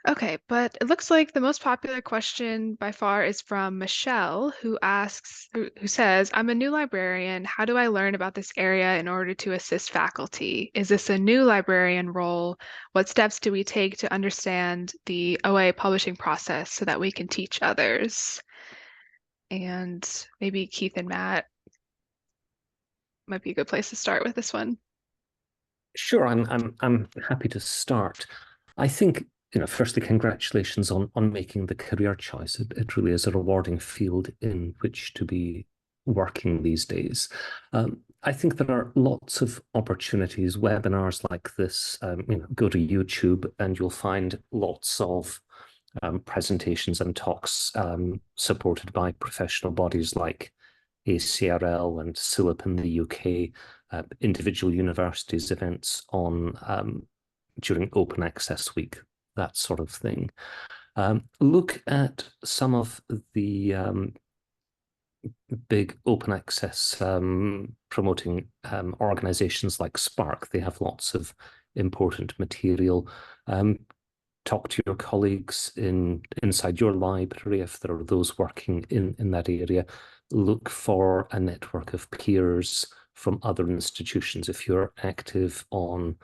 A: Okay, but it looks like the most popular question by far is from Michelle, who says, I'm a new librarian. How do I learn about this area in order to assist faculty? Is this a new librarian role? What steps do we take to understand the OA publishing process so that we can teach others? And maybe Keith and Matt might be a good place to start with this one.
B: Sure, I'm happy to start. I think, firstly, congratulations on making the career choice. It really is a rewarding field in which to be working these days. I think there are lots of opportunities, webinars like this. Go to YouTube and you'll find lots of presentations and talks supported by professional bodies like ACRL and SILIP in the UK, individual universities events on during Open Access Week, that sort of thing. Look at some of the big open access promoting organizations like Spark. They have lots of important material. Talk to your colleagues inside your library if there are those working in that area. Look for a network of peers from other institutions. If you're active on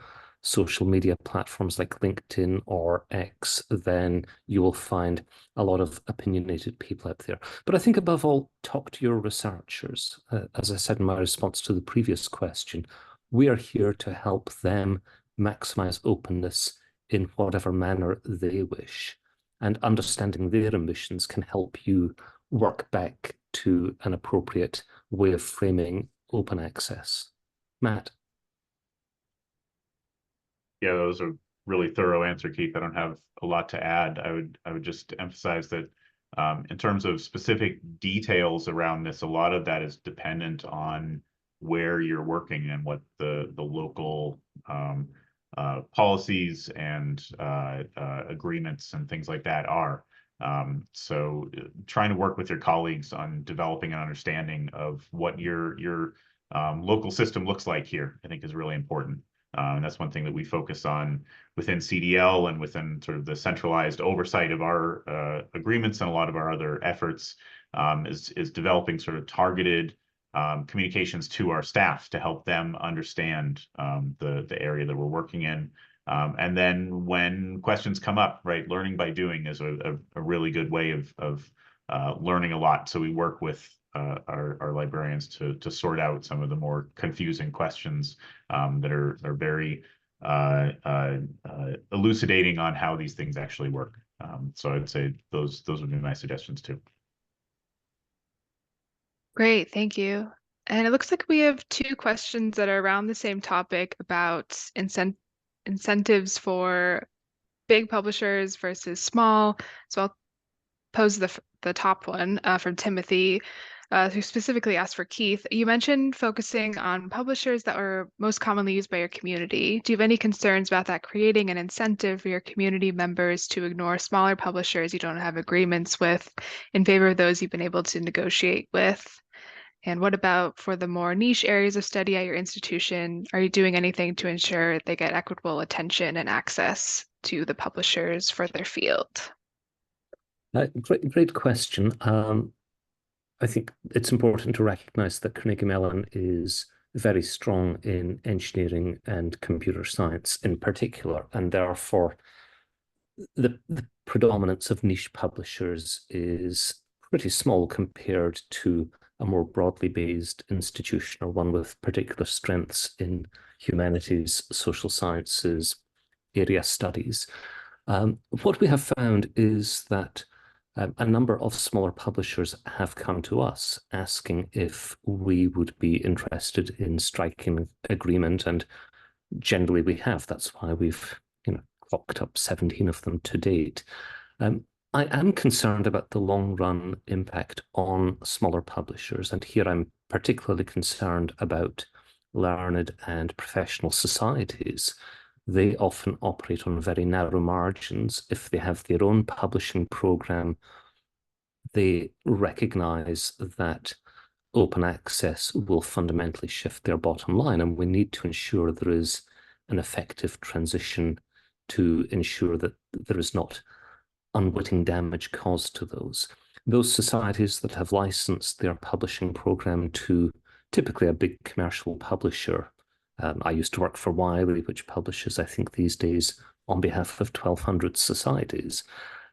B: social media platforms like LinkedIn or X, then you will find a lot of opinionated people out there. But I think above all, talk to your researchers. As I said in my response to the previous question, we are here to help them maximize openness in whatever manner they wish. And understanding their ambitions can help you work back to an appropriate way of framing open access. Matt?
C: Yeah, those are really thorough answer, Keith. I don't have a lot to add. I would just emphasize that in terms of specific details around this, a lot of that is dependent on where you're working and what the local policies and agreements and things like that are. So trying to work with your colleagues on developing an understanding of what your local system looks like here, I think is really important. And that's one thing that we focus on within CDL and within sort of the centralized oversight of our agreements and a lot of our other efforts is developing sort of targeted communications to our staff to help them understand the area that we're working in. And then when questions come up, right, learning by doing is a really good way of learning a lot. So we work with our librarians to sort out some of the more confusing questions that are very elucidating on how these things actually work. So I'd say those would be my suggestions too.
A: Great, thank you. And it looks like we have two questions that are around the same topic about incentives for big publishers versus small. So I'll pose the top one from Timothy, who specifically asked for Keith. You mentioned focusing on publishers that were most commonly used by your community. Do you have any concerns about that creating an incentive for your community members to ignore smaller publishers you don't have agreements with in favor of those you've been able to negotiate with? And what about for the more niche areas of study at your institution? Are you doing anything to ensure they get equitable attention and access to the publishers for their field?
B: Great question. I think it's important to recognize that Carnegie Mellon is very strong in engineering and computer science in particular, and therefore the predominance of niche publishers is pretty small compared to a more broadly based institution or one with particular strengths in humanities, social sciences, area studies. What we have found is that a number of smaller publishers have come to us asking if we would be interested in striking an agreement, and generally we have. That's why we've clocked up 17 of them to date. I am concerned about the long-run impact on smaller publishers, and here I'm particularly concerned about learned and professional societies. They often operate on very narrow margins. If they have their own publishing program, they recognize that open access will fundamentally shift their bottom line, and we need to ensure there is an effective transition to ensure that there is not unwitting damage caused to those. Those societies that have licensed their publishing program to typically a big commercial publisher. I used to work for Wiley, which publishes, I think these days, on behalf of 1,200 societies.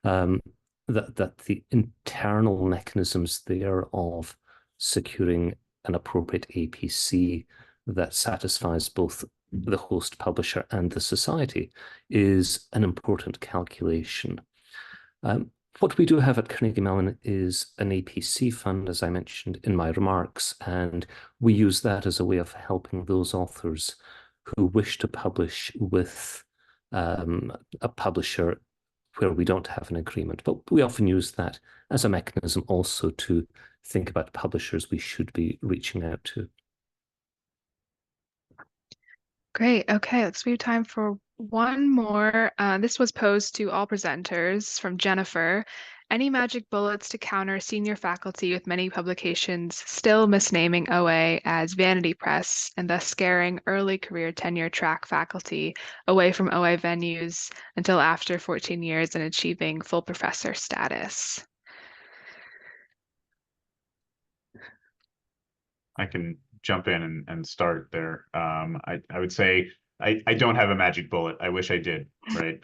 B: That the internal mechanisms there of securing an appropriate APC that satisfies both the host publisher and the society is an important calculation. What we do have at Carnegie Mellon is an APC fund, as I mentioned in my remarks, and we use that as a way of helping those authors who wish to publish with a publisher where we don't have an agreement. But we often use that as a mechanism also to think about publishers we should be reaching out to.
A: Great. Okay, let's leave time for one more. This was posed to all presenters from Jennifer. Any magic bullets to counter senior faculty with many publications still misnaming OA as vanity press and thus scaring early career tenure track faculty away from OA venues until after 14 years and achieving full professor status?
C: I can jump in and start there. I would say I don't have a magic bullet. I wish I did, right?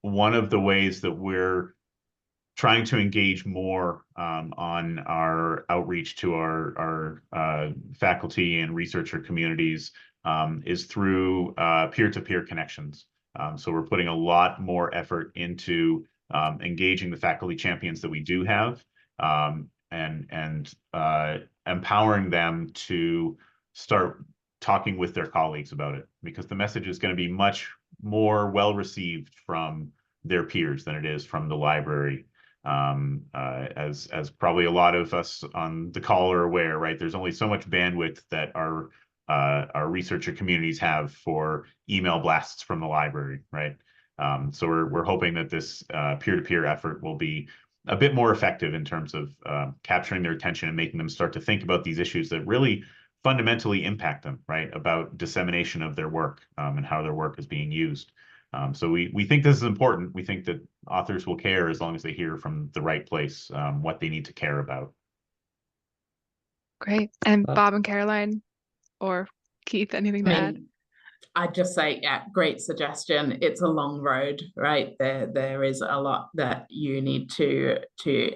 C: One of the ways that we're trying to engage more on our outreach to our faculty and researcher communities is through peer-to-peer connections. So we're putting a lot more effort into engaging the faculty champions that we do have, and empowering them to start talking with their colleagues about it, because the message is going to be much more well received from their peers than it is from the library. As probably a lot of us on the call are aware, right? There's only so much bandwidth that our researcher communities have for email blasts from the library, right? So we're hoping that this peer-to-peer effort will be a bit more effective in terms of capturing their attention and making them start to think about these issues that really fundamentally impact them, right? About dissemination of their work and how their work is being used. So we think this is important. We think that authors will care as long as they hear from the right place what they need to care about.
A: Great. And
B: Uh,
A: Bob and Caroline or Keith, anything to add?
D: I'd just say, yeah, great suggestion. It's a long road, right? There is a lot that you need to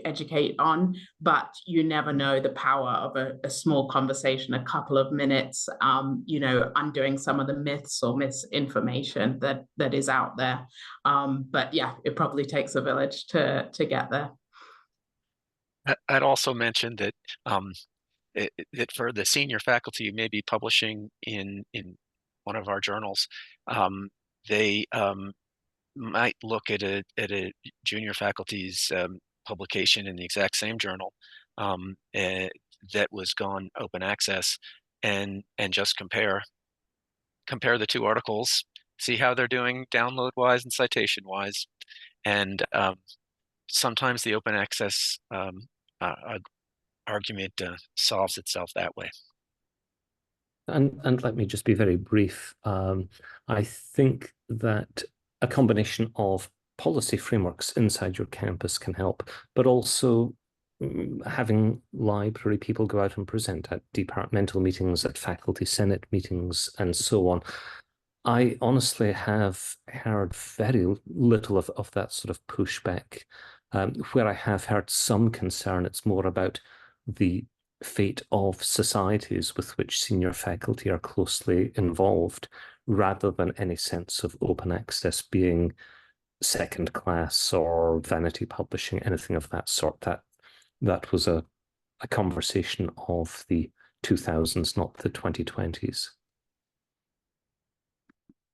D: educate on, but you never know the power of a small conversation, a couple of minutes, undoing some of the myths or misinformation that is out there. But yeah, it probably takes a village to get there.
E: I'd also mention that that for the senior faculty who may be publishing in one of our journals, they might look at a junior faculty's publication in the exact same journal that was gone open access, and just compare the two articles, see how they're doing download wise and citation wise, and sometimes the open access argument solves itself that way.
B: And let me just be very brief. I think that a combination of policy frameworks inside your campus can help, but also having library people go out and present at departmental meetings, at faculty senate meetings, and so on. I honestly have heard very little of that sort of pushback. Where I have heard some concern, it's more about the fate of societies with which senior faculty are closely involved, rather than any sense of open access being second class or vanity publishing, anything of that sort. That was a conversation of the 2000s, not the 2020s.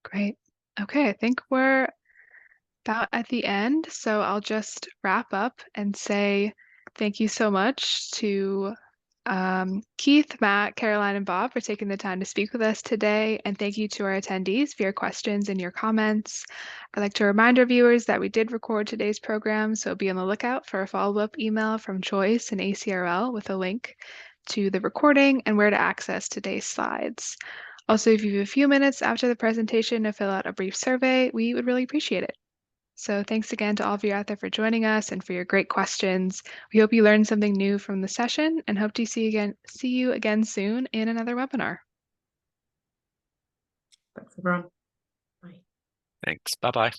A: Great. Okay, I think we're about at the end, so I'll just wrap up and say thank you so much to Keith, Matt, Caroline, and Bob for taking the time to speak with us today, and thank you to our attendees for your questions and your comments. I'd like to remind our viewers that we did record today's program, so be on the lookout for a follow-up email from Choice and ACRL with a link to the recording and where to access today's slides. Also, if you have a few minutes after the presentation to fill out a brief survey, we would really appreciate it. So thanks again to all of you out there for joining us and for your great questions. We hope you learned something new from the session and hope to see you again soon in another webinar.
D: Thanks, everyone. Bye.
E: Thanks. Bye-bye.